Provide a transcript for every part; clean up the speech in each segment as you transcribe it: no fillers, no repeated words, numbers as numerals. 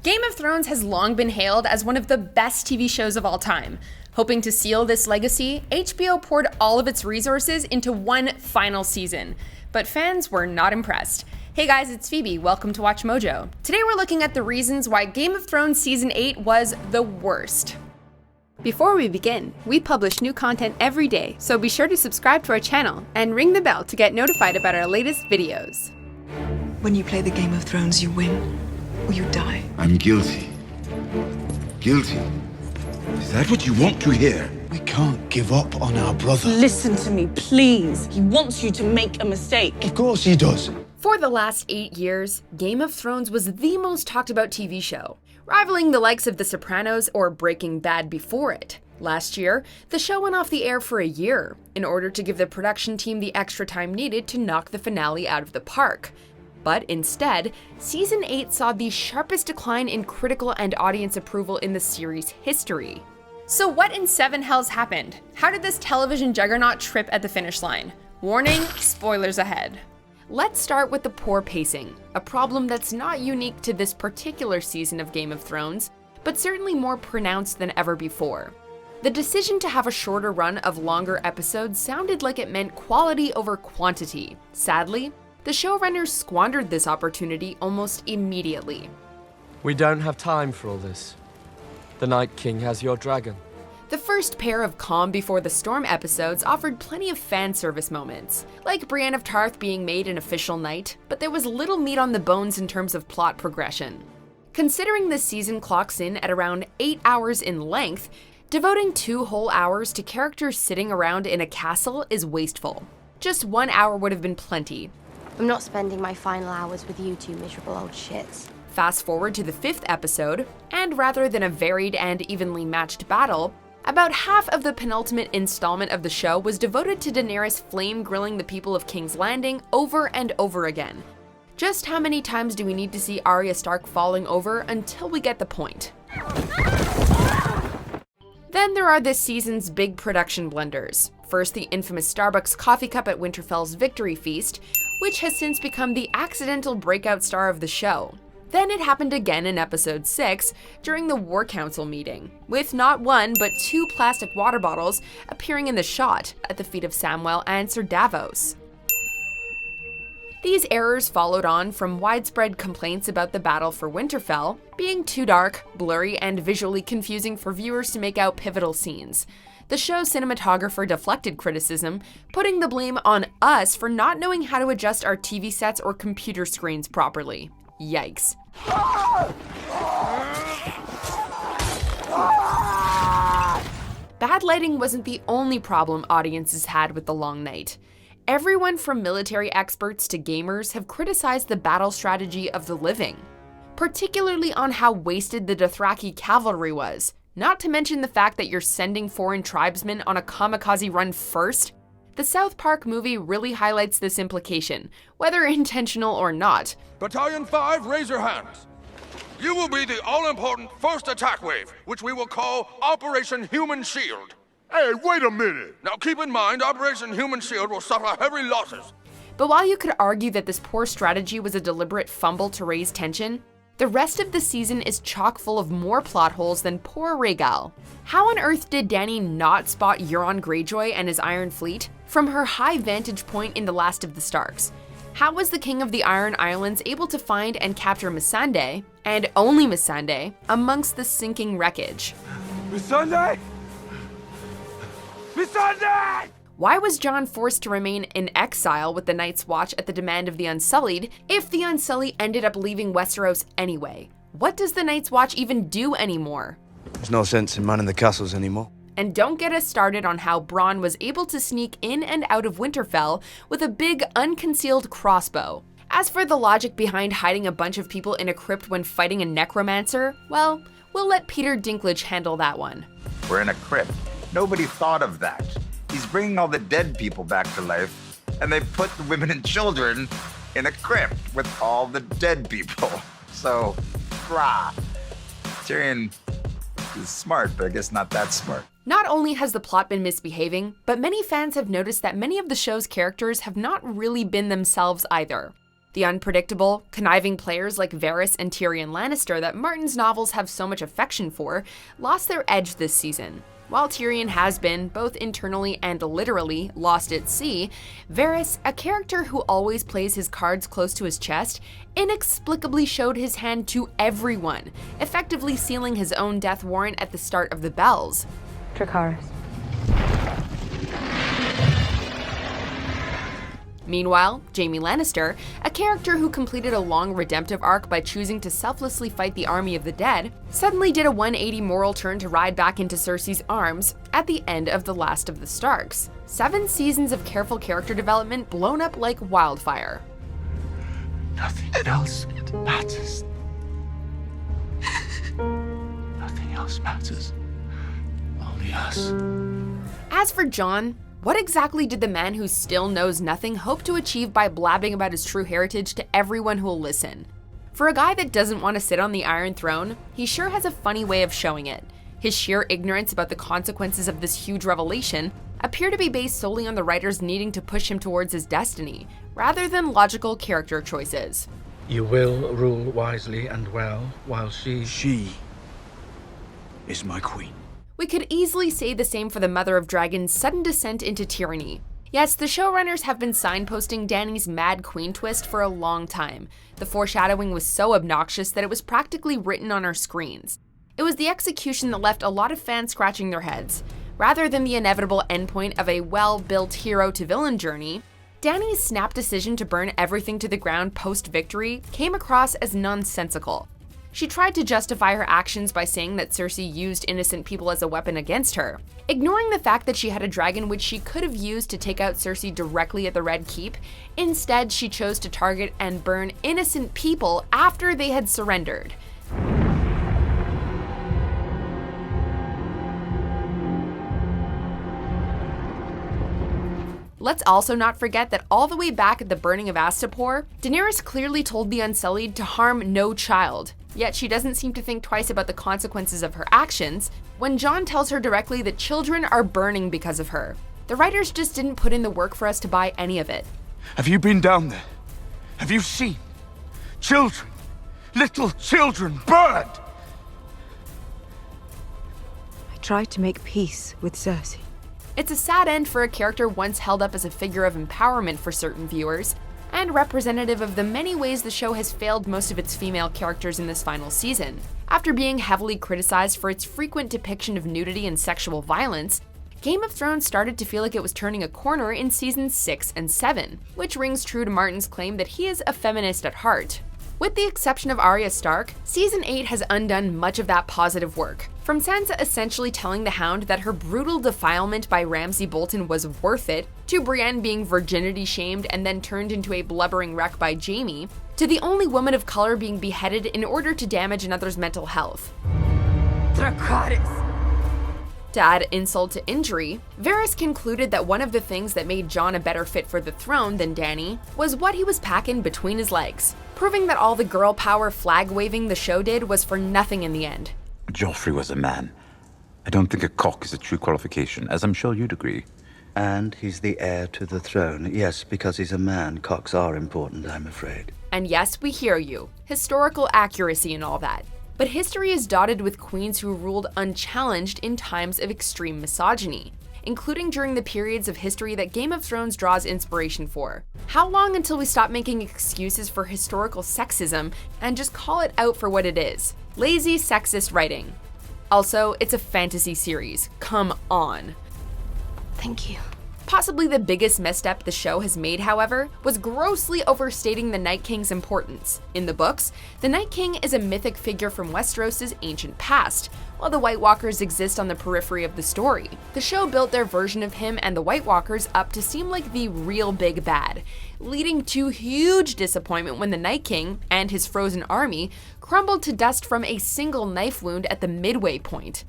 Game of Thrones has long been hailed as one of the best TV shows of all time. Hoping to seal this legacy, HBO poured all of its resources into one final season. But fans were not impressed. Hey guys, it's Phoebe. Welcome to Watch Mojo. Today we're looking at the reasons why Game of Thrones Season 8 was the worst. Before we begin, we publish new content every day, so be sure to subscribe to our channel and ring the bell to get notified about our latest videos. When you play the Game of Thrones, you win or you die. I'm guilty. Guilty. Is that what you want to hear? We can't give up on our brother. Listen to me, please. He wants you to make a mistake. Of course he does. For the last 8 years, Game of Thrones was the most talked about TV show, rivaling the likes of The Sopranos or Breaking Bad before it. Last year, the show went off the air for a year, in order to give the production team the extra time needed to knock the finale out of the park. But instead, Season 8 saw the sharpest decline in critical and audience approval in the series' history. So what in seven hells happened? How did this television juggernaut trip at the finish line? Warning, spoilers ahead. Let's start with the poor pacing, a problem that's not unique to this particular season of Game of Thrones, but certainly more pronounced than ever before. The decision to have a shorter run of longer episodes sounded like it meant quality over quantity. Sadly, the showrunners squandered this opportunity almost immediately. We don't have time for all this. The Night King has your dragon. The first pair of Calm Before the Storm episodes offered plenty of fan service moments, like Brienne of Tarth being made an official knight, but there was little meat on the bones in terms of plot progression. Considering this season clocks in at around 8 hours in length, devoting 2 whole hours to characters sitting around in a castle is wasteful. Just 1 hour would have been plenty. I'm not spending my final hours with you two miserable old shits. Fast forward to the 5th episode, and rather than a varied and evenly matched battle, about half of the penultimate installment of the show was devoted to Daenerys flame grilling the people of King's Landing over and over again. Just how many times do we need to see Arya Stark falling over until we get the point? Then there are this season's big production blunders. First, the infamous Starbucks coffee cup at Winterfell's victory feast, which has since become the accidental breakout star of the show. Then it happened again in episode 6 during the War Council meeting, with not 1 but 2 plastic water bottles appearing in the shot at the feet of Samwell and Sir Davos. These errors followed on from widespread complaints about the battle for Winterfell being too dark, blurry, and visually confusing for viewers to make out pivotal scenes. The show's cinematographer deflected criticism, putting the blame on us for not knowing how to adjust our TV sets or computer screens properly. Yikes. Bad lighting wasn't the only problem audiences had with the long night. Everyone from military experts to gamers have criticized the battle strategy of the living, particularly on how wasted the Dothraki cavalry was, not to mention the fact that you're sending foreign tribesmen on a kamikaze run first. The South Park movie really highlights this implication, whether intentional or not. Battalion 5, raise your hands. You will be the all-important first attack wave, which we will call Operation Human Shield. Hey, wait a minute! Now keep in mind, Operation Human Shield will suffer heavy losses. But while you could argue that this poor strategy was a deliberate fumble to raise tension, the rest of the season is chock full of more plot holes than poor Rhaegal. How on earth did Dany not spot Euron Greyjoy and his Iron Fleet from her high vantage point in The Last of the Starks? How was the King of the Iron Islands able to find and capture Missandei, and only Missandei, amongst the sinking wreckage? Missandei? Missandei! Why was Jon forced to remain in exile with the Night's Watch at the demand of the Unsullied if the Unsullied ended up leaving Westeros anyway? What does the Night's Watch even do anymore? There's no sense in manning the castles anymore. And don't get us started on how Bronn was able to sneak in and out of Winterfell with a big unconcealed crossbow. As for the logic behind hiding a bunch of people in a crypt when fighting a necromancer, well, we'll let Peter Dinklage handle that one. We're in a crypt. Nobody thought of that. He's bringing all the dead people back to life, and they put the women and children in a crypt with all the dead people. So, brah. Tyrion is smart, but I guess not that smart. Not only has the plot been misbehaving, but many fans have noticed that many of the show's characters have not really been themselves either. The unpredictable, conniving players like Varys and Tyrion Lannister that Martin's novels have so much affection for lost their edge this season. While Tyrion has been, both internally and literally, lost at sea, Varys, a character who always plays his cards close to his chest, inexplicably showed his hand to everyone, effectively sealing his own death warrant at the start of the bells. Dracarys. Meanwhile, Jaime Lannister, a character who completed a long redemptive arc by choosing to selflessly fight the army of the dead, suddenly did a 180 moral turn to ride back into Cersei's arms at the end of The Last of the Starks. 7 seasons of careful character development blown up like wildfire. Nothing else matters. Nothing else matters. Only us. As for Jon, what exactly did the man who still knows nothing hope to achieve by blabbing about his true heritage to everyone who'll listen? For a guy that doesn't want to sit on the Iron Throne, he sure has a funny way of showing it. His sheer ignorance about the consequences of this huge revelation appear to be based solely on the writers needing to push him towards his destiny, rather than logical character choices. You will rule wisely and well, while she is my queen. We could easily say the same for the Mother of Dragons' sudden descent into tyranny. Yes, the showrunners have been signposting Dany's mad queen twist for a long time. The foreshadowing was so obnoxious that it was practically written on our screens. It was the execution that left a lot of fans scratching their heads. Rather than the inevitable endpoint of a well-built hero-to-villain journey, Dany's snap decision to burn everything to the ground post-victory came across as nonsensical. She tried to justify her actions by saying that Cersei used innocent people as a weapon against her, ignoring the fact that she had a dragon which she could have used to take out Cersei directly at the Red Keep. Instead, she chose to target and burn innocent people after they had surrendered. Let's also not forget that all the way back at the burning of Astapor, Daenerys clearly told the Unsullied to harm no child. Yet she doesn't seem to think twice about the consequences of her actions when Jon tells her directly that children are burning because of her. The writers just didn't put in the work for us to buy any of it. Have you been down there? Have you seen children, little children burned? I tried to make peace with Cersei. It's a sad end for a character once held up as a figure of empowerment for certain viewers, and representative of the many ways the show has failed most of its female characters in this final season. After being heavily criticized for its frequent depiction of nudity and sexual violence, Game of Thrones started to feel like it was turning a corner in seasons 6 and 7, which rings true to Martin's claim that he is a feminist at heart. With the exception of Arya Stark, Season 8 has undone much of that positive work. From Sansa essentially telling the Hound that her brutal defilement by Ramsay Bolton was worth it, to Brienne being virginity shamed and then turned into a blubbering wreck by Jaime, to the only woman of color being beheaded in order to damage another's mental health. Dracarys. To add insult to injury, Varys concluded that one of the things that made Jon a better fit for the throne than Dany was what he was packing between his legs, proving that all the girl power flag waving the show did was for nothing in the end. Joffrey was a man. I don't think a cock is a true qualification, as I'm sure you'd agree. And he's the heir to the throne. Yes, because he's a man, cocks are important, I'm afraid. And yes, we hear you. Historical accuracy and all that. But history is dotted with queens who ruled unchallenged in times of extreme misogyny, including during the periods of history that Game of Thrones draws inspiration for. How long until we stop making excuses for historical sexism and just call it out for what it is? Lazy, sexist writing. Also, it's a fantasy series. Come on. Thank you. Possibly the biggest misstep the show has made, however, was grossly overstating the Night King's importance. In the books, the Night King is a mythic figure from Westeros' ancient past, while the White Walkers exist on the periphery of the story. The show built their version of him and the White Walkers up to seem like the real big bad, leading to huge disappointment when the Night King and his frozen army crumbled to dust from a single knife wound at the midway point.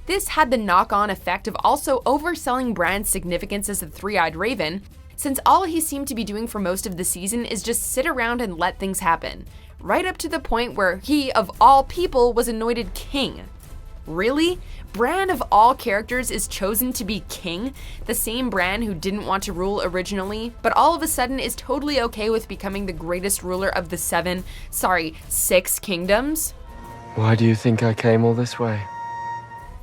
This had the knock-on effect of also overselling Bran's significance as the three-eyed raven, since all he seemed to be doing for most of the season is just sit around and let things happen. right up to the point where he, of all people, was anointed king. Really? Bran, of all characters, is chosen to be king? The same Bran who didn't want to rule originally, but all of a sudden is totally okay with becoming the greatest ruler of the 6 kingdoms? Why do you think I came all this way?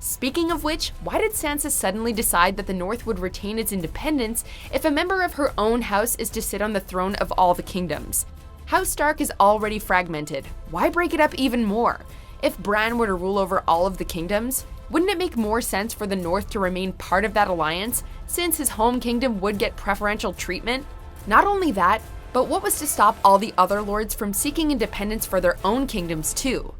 Speaking of which, why did Sansa suddenly decide that the North would retain its independence if a member of her own house is to sit on the throne of all the kingdoms? House Stark is already fragmented. Why break it up even more? If Bran were to rule over all of the kingdoms, wouldn't it make more sense for the North to remain part of that alliance, since his home kingdom would get preferential treatment? Not only that, but what was to stop all the other lords from seeking independence for their own kingdoms too?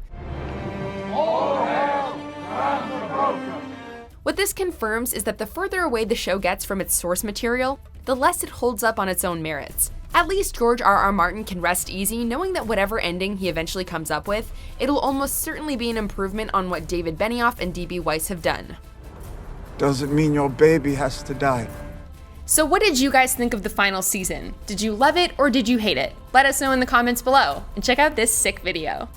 What this confirms is that the further away the show gets from its source material, the less it holds up on its own merits. At least George R.R. Martin can rest easy knowing that whatever ending he eventually comes up with, it'll almost certainly be an improvement on what David Benioff and D.B. Weiss have done. Doesn't mean your baby has to die. So what did you guys think of the final season? Did you love it or did you hate it? Let us know in the comments below, and check out this sick video.